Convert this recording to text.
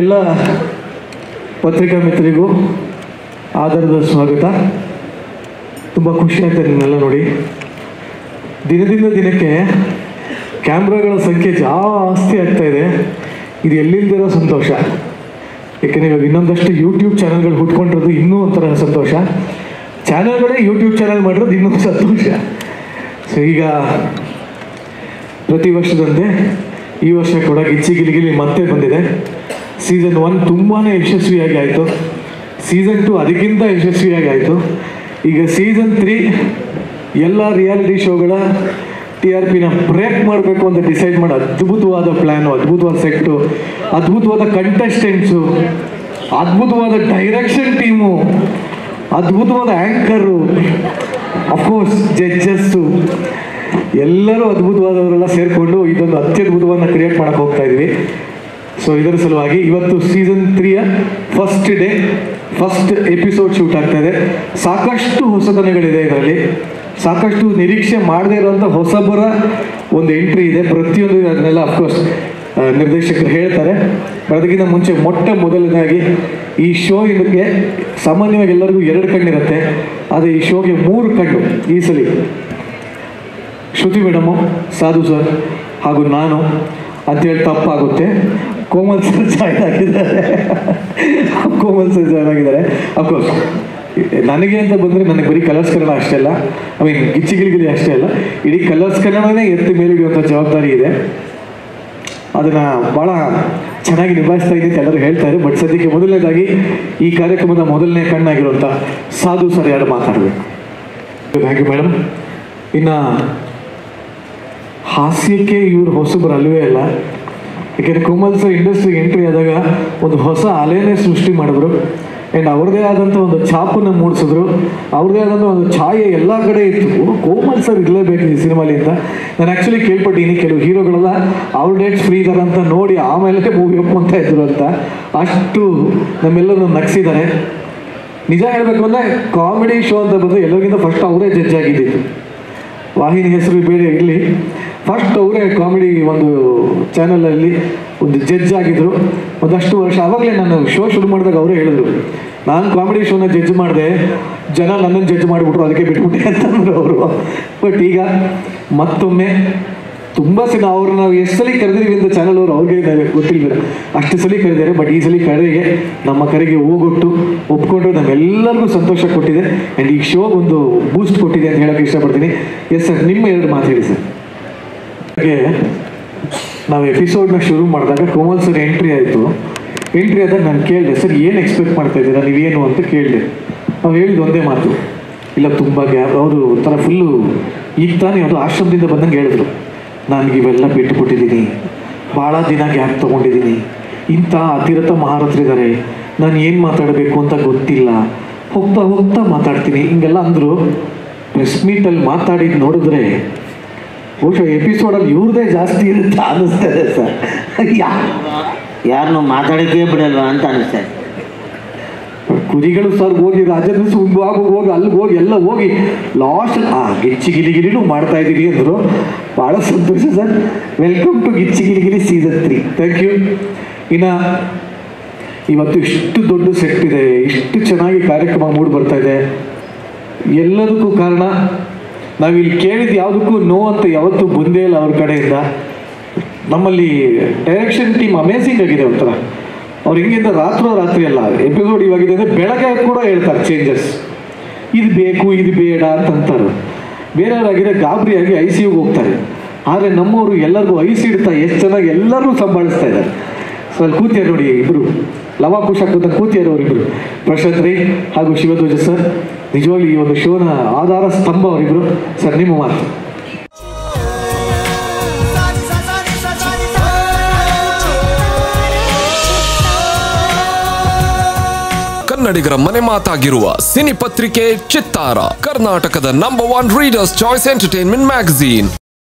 ಎಲ್ಲ ಪತ್ರಿಕಾ ಮಿತ್ರರಿಗೂ ಆಧಾರದ ಸ್ವಾಗತ. ತುಂಬ ಖುಷಿ ಆಗ್ತದೆ ನಿಮ್ಮೆಲ್ಲ ನೋಡಿ. ದಿನದಿಂದ ದಿನಕ್ಕೆ ಕ್ಯಾಮ್ರಾಗಳ ಸಂಖ್ಯೆ ಜಾಸ್ತಿ ಆಗ್ತಾ ಇದೆ. ಇದು ಎಲ್ಲಿಲ್ದಿರೋ ಸಂತೋಷ. ಏಕೆಂದರೆ ಇವಾಗ ಇನ್ನೊಂದಷ್ಟು ಯೂಟ್ಯೂಬ್ ಚಾನಲ್ಗಳು ಹುಟ್ಕೊಂಡಿರೋದು ಇನ್ನೂ ಒಂಥರ ಸಂತೋಷ. ಚಾನಲ್ಗಳೇ ಯೂಟ್ಯೂಬ್ ಚಾನಲ್ ಮಾಡಿರೋದು ಇನ್ನೂ ಸಂತೋಷ. ಸೊ ಈಗ ಪ್ರತಿ ವರ್ಷದಂತೆ ಈ ವರ್ಷ ಕೂಡ ಗಿಚ್ಚಿ ಗಿಲಿಗಿಲಿ ಮತ್ತೆ ಬಂದಿದೆ. ಸೀಸನ್ 1 ತುಂಬಾ ಯಶಸ್ವಿಯಾಗಿ ಆಯಿತು. ಸೀಸನ್ 2 ಅದಕ್ಕಿಂತ ಯಶಸ್ವಿಯಾಗಿ ಆಯಿತು. ಈಗ ಸೀಸನ್ 3 ಎಲ್ಲ ರಿಯಾಲಿಟಿ ಶೋಗಳ TRPನ ಬ್ರೇಕ್ ಮಾಡಬೇಕು ಅಂತ ಡಿಸೈಡ್ ಮಾಡಿ ಅದ್ಭುತವಾದ ಪ್ಲ್ಯಾನು, ಅದ್ಭುತವಾದ ಸೆಟ್ಟು, ಅದ್ಭುತವಾದ ಕಂಟೆಸ್ಟೆಂಟ್ಸು, ಅದ್ಭುತವಾದ ಡೈರೆಕ್ಷನ್ ಟೀಮು, ಅದ್ಭುತವಾದ ಆ್ಯಂಕರು, ಅಫ್ಕೋರ್ಸ್ ಜಡ್ಜಸ್ಸು, ಎಲ್ಲರೂ ಅದ್ಭುತವಾದವರೆಲ್ಲ ಸೇರಿಕೊಂಡು ಇದೊಂದು ಅತ್ಯದ್ಭುತವನ್ನು ಕ್ರಿಯೇಟ್ ಮಾಡೋಕ್ಕೆ ಹೋಗ್ತಾ ಇದ್ವಿ. ಸೊ ಇದರ ಸಲುವಾಗಿ ಇವತ್ತು ಸೀಸನ್ 3ಯ first day, first episode shoot ಆಗ್ತಾ ಇದೆ. ಸಾಕಷ್ಟು ಹೊಸತನಗಳಿದೆ ಇದರಲ್ಲಿ, ಸಾಕಷ್ಟು ನಿರೀಕ್ಷೆ ಮಾಡದೇ ಇರುವಂಥ ಹೊಸಬರ ಒಂದು ಎಂಟ್ರಿ ಇದೆ. ಪ್ರತಿಯೊಂದು ಅದನ್ನೆಲ್ಲ ಅಫ್ಕೋರ್ಸ್ ನಿರ್ದೇಶಕರು ಹೇಳ್ತಾರೆ. ಅದಕ್ಕಿಂತ ಮುಂಚೆ ಮೊದಲನೇದಾಗಿ ಈ ಶೋ ಇದಕ್ಕೆ ಸಾಮಾನ್ಯವಾಗಿ ಎಲ್ಲರಿಗೂ 2 ಕಣ್ಣಿರುತ್ತೆ, ಆದರೆ ಈ ಶೋಗೆ 3 ಕಣ್ಣು ಈ ಸಲ. ಶ್ರುತಿ ಮೇಡಮು, ಸಾಧು ಸರ್ ಹಾಗೂ ನಾನು ಅಂತೇಳಿ ತಪ್ಪಾಗುತ್ತೆ. ಕೋಮಲ್ ಸರ್ ಜಾಯ್ನ್ ಆಗಿದ್ದಾರೆ. ಅಫ್ಕೋರ್ಸ್ ನನಗೆ ಅಂತ ಬಂದರೆ ನನಗೆ ಬರೀ ಕಲರ್ಸ್ ಕನ್ನಡ ಅಷ್ಟೇ ಅಲ್ಲ, ಗಿಚ್ಚಿಗಿಲಿಗಿಲಿ ಅಷ್ಟೇ ಅಲ್ಲ, ಇಡೀ ಕಲರ್ಸ್ ಕನ್ನಡನೇ ಎತ್ತಿ ಮೇಲೆ ಹಿಡಿಯುವಂಥ ಜವಾಬ್ದಾರಿ ಇದೆ. ಅದನ್ನು ಭಾಳ ಚೆನ್ನಾಗಿ ನಿಭಾಯಿಸ್ತಾ ಇದೆ ಅಂತ ಎಲ್ಲರೂ ಹೇಳ್ತಾರೆ. ಬಟ್ ಸದ್ಯಕ್ಕೆ ಮೊದಲನೇದಾಗಿ ಈ ಕಾರ್ಯಕ್ರಮದ ಮೊದಲನೇ ಕಣ್ಣಾಗಿರುವಂಥ ಸಾಧು ಸರ್ ಯಾರು ಮಾತಾಡಬೇಕು. Thank you madam. ಇನ್ನು ಹಾಸ್ಯಕ್ಕೆ ಇವರು ಹೊಸಬರು ಅಲ್ಲವೇ ಅಲ್ಲ. ಯಾಕೆಂದರೆ ಕೋಮಲ್ ಸರ್ ಇಂಡಸ್ಟ್ರಿ ಎಂಟ್ರಿ ಆದಾಗ ಒಂದು ಹೊಸ ಅಲೆನೇ ಸೃಷ್ಟಿ ಮಾಡಿದ್ರು. ಆ್ಯಂಡ್ ಅವ್ರದ್ದೇ ಆದಂಥ ಒಂದು ಛಾಪನ್ನು ಮೂಡಿಸಿದ್ರು. ಅವ್ರದ್ದೇ ಆದಂಥ ಒಂದು ಛಾಯೆ ಎಲ್ಲ ಕಡೆ ಇತ್ತು. ಕೋಮಲ್ ಸರ್ ಇರಲೇಬೇಕು ಈ ಸಿನಿಮಾಲಿ ಅಂತ ನಾನು ಆ್ಯಕ್ಚುಲಿ ಕೇಳ್ಪಟ್ಟಿದ್ದೀನಿ. ಕೆಲವು ಹೀರೋಗಳೆಲ್ಲ ಅವ್ರ ಡೇಟ್ಸ್ ಫ್ರೀ ಇದ್ದಾರೆ ಅಂತ ನೋಡಿ ಆಮೇಲೆ ಮೂವಿ ಒಪ್ಕೊಂತ ಇದ್ರು ಅಂತ. ಅಷ್ಟು ನಮ್ಮೆಲ್ಲರೂ ನಗಿಸಿದ್ದಾರೆ. ನಿಜ ಹೇಳಬೇಕು ಅಂದರೆ ಕಾಮಿಡಿ ಶೋ ಅಂತ ಬಂದರೆ ಎಲ್ಲರಿಗಿಂತ ಫಸ್ಟ್ ಅವರೇ ಜಡ್ಜ್ ಆಗಿದ್ದಿತ್ತು. ವಾಹಿನಿ ಹೆಸರು ಬೇರೆ ಇರಲಿ, ಫಸ್ಟ್ ಅವರೇ ಕಾಮಿಡಿ ಒಂದು ಚಾನಲಲ್ಲಿ ಒಂದು ಜಡ್ಜ್ ಆಗಿದ್ದರು ಒಂದಷ್ಟು ವರ್ಷ. ಆವಾಗಲೇ ನಾನು ಶೋ ಶುರು ಮಾಡಿದಾಗ ಅವರೇ ಹೇಳಿದ್ರು, ನಾನು ಕಾಮಿಡಿ ಶೋನ ಜಡ್ಜ್ ಮಾಡಿದೆ, ಜನ ನನ್ನನ್ನು ಜಡ್ಜ್ ಮಾಡಿಬಿಟ್ರು, ಅದಕ್ಕೆ ಬಿಟ್ಬಿಟ್ಟೆ ಅಂತಂದರು ಅವರು. ಬಟ್ ಈಗ ಮತ್ತೊಮ್ಮೆ ತುಂಬ ಸಲ ಅವ್ರು ನಾವು ಎಷ್ಟು ಸಲ ಕರೆದಿದ್ದೀವಿ ಅಂತ ಚಾನಲ್ ಅವರು ಅವ್ರಿಗೆ ಗೊತ್ತಿಲ್ಲ, ಅಷ್ಟು ಸಲ ಕರೆದಿದ್ದಾರೆ. ಬಟ್ ಈ ಸಲ ನಮ್ಮ ಕರೆಗೆ ಹೋಗೊಟ್ಟು ಒಪ್ಕೊಂಡು ನಮ್ಮೆಲ್ಲರಿಗೂ ಸಂತೋಷ ಕೊಟ್ಟಿದೆ. ಆ್ಯಂಡ್ ಈ ಶೋ ಒಂದು ಬೂಸ್ಟ್ ಕೊಟ್ಟಿದೆ ಅಂತ ಹೇಳೋಕ್ಕೆ ಇಷ್ಟಪಡ್ತೀನಿ. ಎಸ್ ಸರ್, ನಿಮ್ಮ 2 ಮಾತು ಹೇಳಿ ಸರ್. ಹಾಗೆ ನಾವು ಎಪಿಸೋಡ್ನ ಶುರು ಮಾಡಿದಾಗ ಕೋಮಲ್ ಸರ್ ಎಂಟ್ರಿ ಆದಾಗ ನಾನು ಕೇಳಿದೆ, ಸರ್ ಏನು ಎಕ್ಸ್ಪೆಕ್ಟ್ ಮಾಡ್ತಾ ಇದ್ದೀರಾ ನೀವೇನು ಅಂತ ಕೇಳಿದೆ. ಅವ್ರು ಹೇಳಿದ ಒಂದೇ ಮಾತು, ಇಲ್ಲ ತುಂಬ ಗ್ಯಾಪ್. ಅವರು ಒಂಥರ ಫುಲ್ಲು ಈಗ ತಾನೇ ಅದು ಆಶ್ರಮದಿಂದ ಬಂದಂಗೆ ಹೇಳಿದ್ರು, ನನಗೆ ಇವೆಲ್ಲ ಬಿಟ್ಟುಬಿಟ್ಟಿದ್ದೀನಿ, ಭಾಳ ದಿನ ಗ್ಯಾಪ್ ತೊಗೊಂಡಿದ್ದೀನಿ, ಇಂಥ ಅತಿರಥ ಮಹಾರಥರಿದ್ದಾರೆ, ನಾನು ಏನು ಮಾತಾಡಬೇಕು ಅಂತ ಗೊತ್ತಿಲ್ಲ, ಹೋಗ್ತಾ ಮಾತಾಡ್ತೀನಿ ಹಿಂಗೆಲ್ಲ ಅಂದರು. ಪ್ರೆಸ್ ಮೀಟಲ್ಲಿ ಮಾತಾಡಿದ್ದು ನೋಡಿದ್ರೆ ಬಹುಶಃ ಎಪಿಸೋಡಲ್ಲಿ ಇವ್ರದೇ ಜಾಸ್ತಿ ಇರುತ್ತೆ ಅನ್ನಿಸ್ತದೆ ಸರ್. ಯಾರನ್ನು ಮಾತಾಡೋಕ್ಕೆ ಬಿಡಲ್ವಾ ಅಂತ ಅನಿಸ್ತಾ ಇದೆ. ಕುರಿಗಳು ಸರ್ ಹೋಗಿ ರಾಜೇಂದ್ರ ಹೋಗಿ ಅಲ್ಲಿಗೆ ಹೋಗಿ ಎಲ್ಲ ಹೋಗಿ ಲಾಸ್ಟ್ ಗಿಚ್ಚಿಗಿಲಿಗಿಲಿನೂ ಮಾಡ್ತಾ ಇದ್ದೀವಿ ಅಂದರು. ಭಾಳ ಸಂತೋಷ sir. Welcome to Gicchi Gili Gili season 3. Thank you. ಇನ್ನು ಇವತ್ತು ಇಷ್ಟು ದೊಡ್ಡ ಸೆಟ್ ಇದೆ, ಇಷ್ಟು ಚೆನ್ನಾಗಿ ಕಾರ್ಯಕ್ರಮ ಮೂಡಿ ಬರ್ತಾ ಇದೆ. ಎಲ್ಲದಕ್ಕೂ ಕಾರಣ ನಾವಿಲ್ಲಿ ಕೇಳಿದ್ದು ಯಾವುದಕ್ಕೂ ನೋ ಅಂತ ಯಾವತ್ತೂ ಬಂದೇ ಇಲ್ಲ ಅವ್ರ ಕಡೆಯಿಂದ. ನಮ್ಮಲ್ಲಿ ಡೈರೆಕ್ಷನ್ ಟೀಮ್ ಅಮೇಝಿಂಗ್ ಆಗಿದೆ ಒಂಥರ. ಅವ್ರು ಹೆಂಗಿಂದ ರಾತ್ರಿ ಅಲ್ಲ, ಎಪಿಸೋಡ್ ಇವಾಗಿದೆ ಅಂದರೆ ಬೆಳಗ್ಗೆ ಕೂಡ ಹೇಳ್ತಾರೆ ಚೇಂಜಸ್, ಇದು ಬೇಕು ಇದು ಬೇಡ ಅಂತಂತಾರೆ. ಬೇರೆಯವರಾಗಿದೆ ಗಾಬರಿಯಾಗಿ ICUಗೆ ಹೋಗ್ತಾರೆ. ಆದರೆ ನಮ್ಮವರು ಎಲ್ಲರಿಗೂ ಇಡ್ತಾ ಎಷ್ಟು ಚೆನ್ನಾಗಿ ಎಲ್ಲರೂ ಸಂಭಾಳಿಸ್ತಾ ಇದ್ದಾರೆ. ಸೊ ಅಲ್ಲಿ ಕೂತಿಯಾರು ನೋಡಿ ಇಬ್ಬರು, ಲವ ಖುಷಿ ಆಗ್ತಂತ ಕೂತಿಯಾರು ಅವರಿಬ್ಬರು, ಪ್ರಶಾಂತ್ ರೈ ಹಾಗೂ ಶಿವಧ್ವಜ ಸರ್. ನಿಜವಾಗ್ಲೂ ಈ ಒಂದು ಶೋನ ಆಧಾರ ಸ್ತಂಭ ಅವರಿಬ್ಬರು. ಸರ್, ನಿಮ್ಮ ಮಾತು. ಕನ್ನಡಿಗರ ಮನೆ ಮಾತಾಗಿರುವ ಸಿನಿ ಪತ್ರಿಕೆ ಚಿತ್ತಾರ, ಕರ್ನಾಟಕದ number 1 readers choice entertainment magazine.